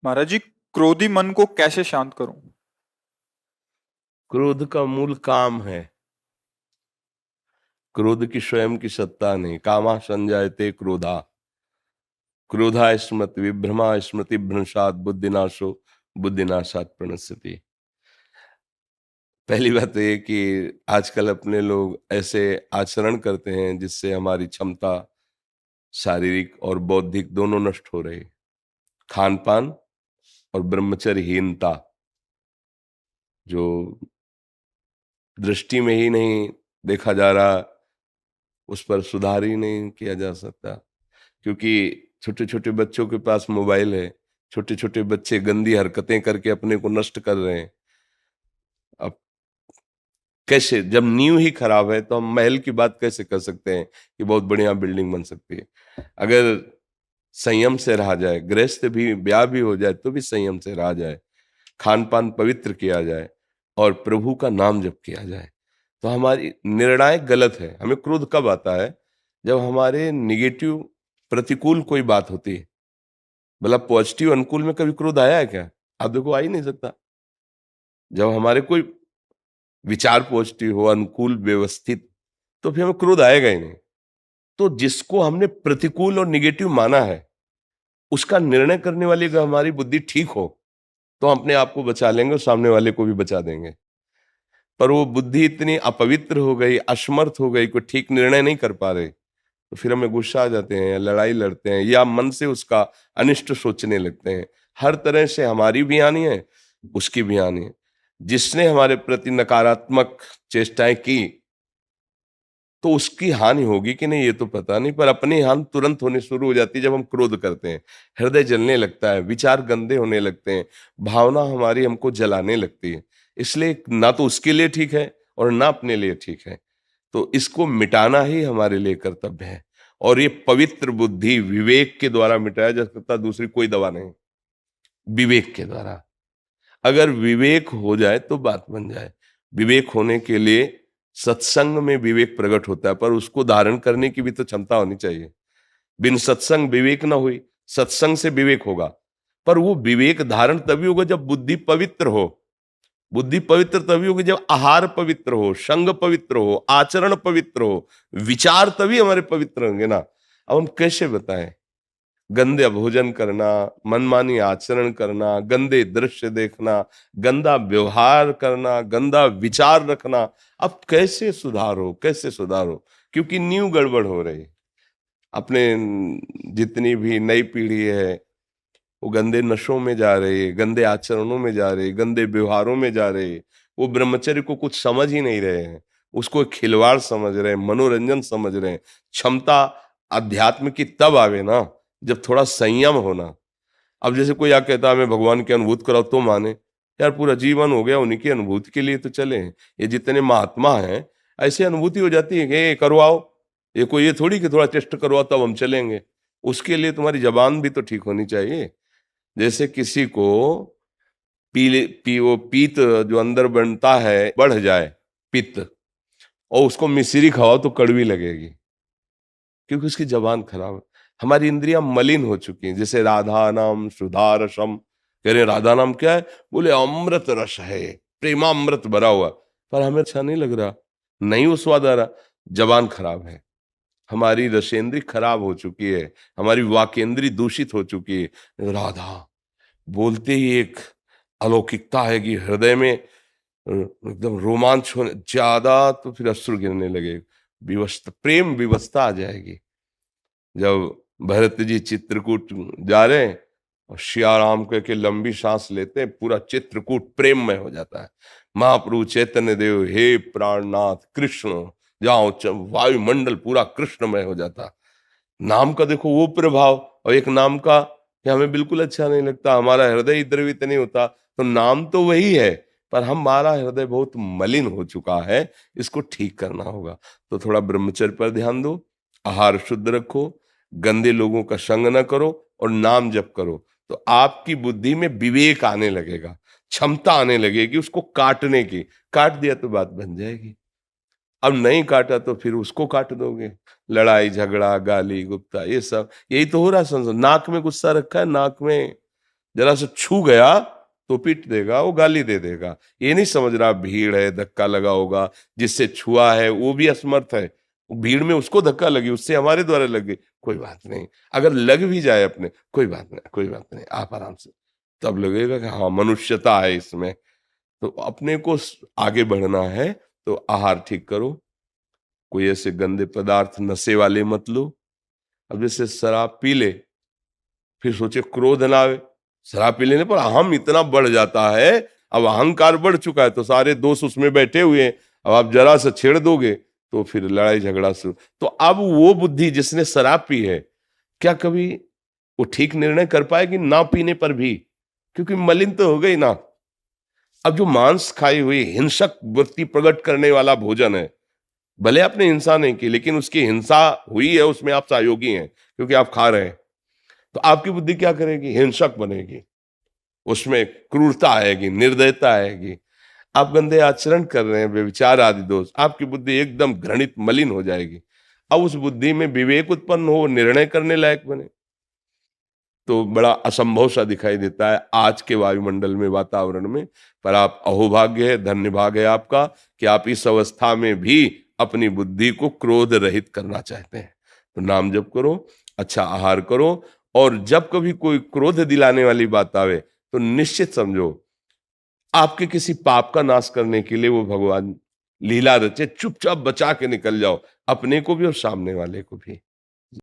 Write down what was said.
महाराज जी, क्रोधी मन को कैसे शांत करूं? क्रोध का मूल काम है। क्रोध की स्वयं की सत्ता नहीं। कामा संजायते क्रोधा, क्रोधा स्मृति विभ्रमा स्मृति भ्रंशात बुद्धिनाशो बुद्धिनाशात प्रणश्यति। पहली बात तो ये कि आजकल अपने लोग ऐसे आचरण करते हैं जिससे हमारी क्षमता शारीरिक और बौद्धिक दोनों नष्ट हो रही। खान पान और ब्रह्मचर्यहीनता, जो दृष्टि में ही नहीं देखा जा रहा, उस पर सुधार ही नहीं किया जा सकता। क्योंकि छोटे छोटे बच्चों के पास मोबाइल है, छोटे छोटे बच्चे गंदी हरकतें करके अपने को नष्ट कर रहे हैं। अब कैसे, जब नींव ही खराब है तो हम महल की बात कैसे कर सकते हैं कि बहुत बढ़िया बिल्डिंग बन सकती है? अगर संयम से रहा जाए, गृहस्थ भी ब्याह भी हो जाए तो भी संयम से रहा जाए, खान पान पवित्र किया जाए और प्रभु का नाम जप किया जाए, तो हमारी निर्णायक गलत है। हमें क्रोध कब आता है? जब हमारे निगेटिव प्रतिकूल कोई बात होती है। मतलब पॉजिटिव अनुकूल में कभी क्रोध आया है क्या? आप देखो, आ ही नहीं सकता। जब हमारे कोई विचार पॉजिटिव हो, अनुकूल, व्यवस्थित, तो फिर हमें क्रोध आएगा ही नहीं। तो जिसको हमने प्रतिकूल और निगेटिव माना है, उसका निर्णय करने वाली अगर हमारी बुद्धि ठीक हो तो हम अपने आप को बचा लेंगे और सामने वाले को भी बचा देंगे। पर वो बुद्धि इतनी अपवित्र हो गई, असमर्थ हो गई, कोई ठीक निर्णय नहीं कर पा रहे, तो फिर हमें गुस्सा आ जाते हैं या लड़ाई लड़ते हैं या मन से उसका अनिष्ट सोचने लगते हैं। हर तरह से हमारी भी हानि है, उसकी भी हानि है। जिसने हमारे प्रति नकारात्मक चेष्टाएं की तो उसकी हानि होगी कि नहीं ये तो पता नहीं, पर अपनी हानि तुरंत होने शुरू हो जाती है जब हम क्रोध करते हैं। हृदय जलने लगता है, विचार गंदे होने लगते हैं, भावना हमारी हमको जलाने लगती है। इसलिए ना तो उसके लिए ठीक है और ना अपने लिए ठीक है। तो इसको मिटाना ही हमारे लिए कर्तव्य है। और ये पवित्र बुद्धि विवेक के द्वारा मिटाया जा सकता, दूसरी कोई दवा नहीं। विवेक के द्वारा, अगर विवेक हो जाए तो बात बन जाए। विवेक होने के लिए सत्संग में विवेक प्रकट होता है, पर उसको धारण करने की भी तो क्षमता होनी चाहिए। बिन सत्संग विवेक ना हुई, सत्संग से विवेक होगा, पर वो विवेक धारण तभी होगा जब बुद्धि पवित्र हो। बुद्धि पवित्र तभी होगी जब आहार पवित्र हो, संग पवित्र हो, आचरण पवित्र हो, विचार तभी हमारे पवित्र होंगे ना। अब हम कैसे बताएं? गंदे भोजन करना, मनमानी आचरण करना, गंदे दृश्य देखना, गंदा व्यवहार करना, गंदा विचार रखना, अब कैसे सुधारो, कैसे सुधारो? क्योंकि नींव गड़बड़ हो रही। अपने जितनी भी नई पीढ़ी है वो गंदे नशों में जा रहे, गंदे आचरणों में जा रहे, गंदे व्यवहारों में जा रहे। वो ब्रह्मचर्य को कुछ समझ ही नहीं रहे हैं, उसको एक खिलवाड़ समझ रहे हैं, मनोरंजन समझ रहे हैं। क्षमता अध्यात्म की तब आवे ना जब थोड़ा संयम होना। अब जैसे कोई आ कहता है हमें भगवान की अनुभूति कराओ तो माने, यार पूरा जीवन हो गया उन्हीं की अनुभूति के लिए तो चले हैं। ये जितने महात्मा हैं ऐसी अनुभूति हो जाती है कि ये करवाओ, ये कोई ये थोड़ी कि थोड़ा टेस्ट करवाओ तब हम चलेंगे। उसके लिए तुम्हारी जबान भी तो ठीक होनी चाहिए। जैसे किसी को वो पीत जो अंदर बनता है बढ़ जाए, पित्त, और उसको मिश्री खाओ तो कड़वी लगेगी, क्योंकि उसकी जबान खराब है। हमारी इंद्रियां मलिन हो चुकी हैं। जैसे राधा नाम सुधा रसम, कह रहे राधा नाम क्या है? बोले अमृत रस है, प्रेमामृत भरा हुआ, पर हमें अच्छा नहीं लग रहा, नहीं वो स्वाद आ रहा। जबान खराब है, हमारी रसेंद्री खराब हो चुकी है, हमारी वाकेंद्री दूषित हो चुकी है। राधा बोलते ही एक अलौकिकता है कि हृदय में एकदम रोमांच होने ज्यादा, तो फिर अश्रु गिरने लगे, विवस्था, प्रेम विवस्था आ जाएगी। जब भरत जी चित्रकूट जा रहे हैं और सिया राम कह के लंबी सांस लेते हैं, पूरा चित्रकूट प्रेममय हो जाता है। महाप्रभु चैतन्य देव, हे प्राणनाथ कृष्ण, जाओ वायुमंडल पूरा कृष्णमय हो जाता। नाम का देखो वो प्रभाव, और एक नाम का कि हमें बिल्कुल अच्छा नहीं लगता, हमारा हृदय द्रवित नहीं होता। तो नाम तो वही है, पर हमारा हृदय बहुत मलिन हो चुका है, इसको ठीक करना होगा। तो थोड़ा ब्रह्मचर्य पर ध्यान दो, आहार शुद्ध रखो, गंदे लोगों का संग न करो और नाम जप करो। तो आपकी बुद्धि में विवेक आने लगेगा, क्षमता आने लगेगी उसको काटने की। काट दिया तो बात बन जाएगी। अब नहीं काटा तो फिर उसको काट दोगे। लड़ाई झगड़ा गाली गुप्ता ये सब यही तो हो रहा है। संसार नाक में गुस्सा रखा है, नाक में जरा से छू गया तो पीट देगा, वो गाली दे देगा। ये नहीं समझ रहा भीड़ है, धक्का लगा होगा, जिससे छुआ है वो भी असमर्थ है, भीड़ में उसको धक्का लगी, उससे हमारे द्वारा लगे, कोई बात नहीं। अगर लग भी जाए अपने, कोई बात नहीं, कोई बात नहीं, आप आराम से, तब लगेगा कि हाँ मनुष्यता है इसमें। तो अपने को आगे बढ़ना है तो आहार ठीक करो, कोई ऐसे गंदे पदार्थ नशे वाले मत लो। अब जैसे शराब पी ले, फिर सोचे क्रोध ना आवे, शराब पी लेने पर अहम इतना बढ़ जाता है, अब अहंकार बढ़ चुका है, तो सारे दोस्त उसमें बैठे हुए हैं, अब आप जरा से छेड़ दोगे तो फिर लड़ाई झगड़ा शुरू। तो अब वो बुद्धि जिसने शराब पी है, क्या कभी वो ठीक निर्णय कर पाएगी ना पीने पर भी? क्योंकि मलिन तो हो गई ना। अब जो मांस खाई हुई हिंसक वृत्ति प्रकट करने वाला भोजन है, भले आपने हिंसा नहीं की, लेकिन उसकी हिंसा हुई है, उसमें आप सहयोगी हैं क्योंकि आप खा रहे हैं, तो आपकी बुद्धि क्या करेगी? हिंसक बनेगी, उसमें क्रूरता आएगी, निर्दयता आएगी। आप गंदे आचरण कर रहे हैं, व्यभिचार आदि दोष, आपकी बुद्धि एकदम घृणित मलिन हो जाएगी। अब उस बुद्धि में विवेक उत्पन्न हो, निर्णय करने लायक बने, तो बड़ा असंभव सा दिखाई देता है आज के वायुमंडल में, वातावरण में। पर आप अहोभाग्य है, धन्य भाग है आपका कि आप इस अवस्था में भी अपनी बुद्धि को क्रोध रहित करना चाहते हैं। तो नाम जप करो, अच्छा आहार करो, और जब कभी कोई क्रोध दिलाने वाली बात आवे तो निश्चित समझो आपके किसी पाप का नाश करने के लिए वो भगवान लीला रचे, चुपचाप बचा के निकल जाओ, अपने को भी और सामने वाले को भी।